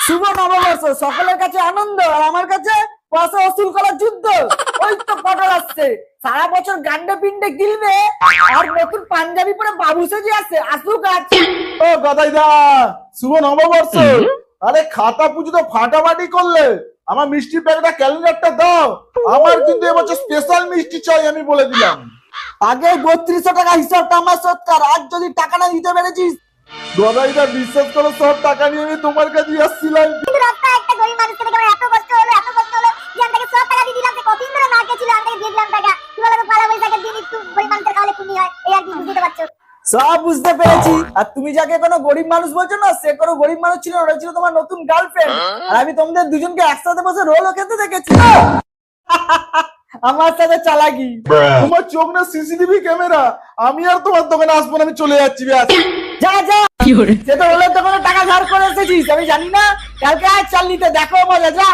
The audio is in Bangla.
শুভ নববর্ষ, সকলের কাছে আনন্দ আর আমার কাছে পয়সা ওসুল করার যুদ্ধ। ওই তো পটল আসছে, সারা বছর গান্ডে পিন্ডে গিলবে আর নতুন পাঞ্জাবি পরে বাবু সেজে আসছে, আসুক আজ। ও গদাইদা, শুভ নববর্ষ। আরে খাতা পুজো তো ফাটাফাটি করলে, আমার মিষ্টি প্যাকেটটা ক্যালেন্ডারটা দাও। আমার কিন্তু এবছর স্পেশাল মিষ্টি চাই, আমি বলে দিলাম। আগে 3200 টাকা হিসাবটা আমার সৎকার, আজ যদি টাকা না দিতে পেরেছিস। গদাইদা বিশ্বাস করো, সব টাকা নিয়ে আমি তোমার কাছে আসছিলাম। কিন্তু রাস্তায় একটা গরিব মানুষকে দেখে আমার এত কষ্ট হলো যে আমি তাকে সব টাকা দিয়ে দিলাম। সে কতদিন ধরে না খেয়েছিল, আমি তাকে দিয়ে দিলাম টাকা। কি বলো তো, পয়লা বৈশাখের দিন একটু গরিব মানুষের খাওয়ালে পুণ্য হয়, এই আর কি, বুঝতে পারছো? সব বুঝতে পেরেছি। আর তুমি যাকে কোনো গরিব মানুষ বলছো না, সে কোনো গরিব মানুষ ছিল না, ওটা ছিল তোমার নতুন গার্লফ্রেন্ড। আর আমি তোমাদের দুজনকে একসাথে বসে রোলও খেতে দেখেছি। আমার সাথে চালাকি। তোমার চোখ না সিসিটিভি ক্যামেরা। আমি আর তোমার দোকানে আসবো না, আমি চলে যাচ্ছি। ব্যাস। যা যা, সে তো রোলের দোকানে টাকা ধার করে এসেছিস, আমি জানি না। কালকে আজ চাল নিতে, দেখো মজা, যা।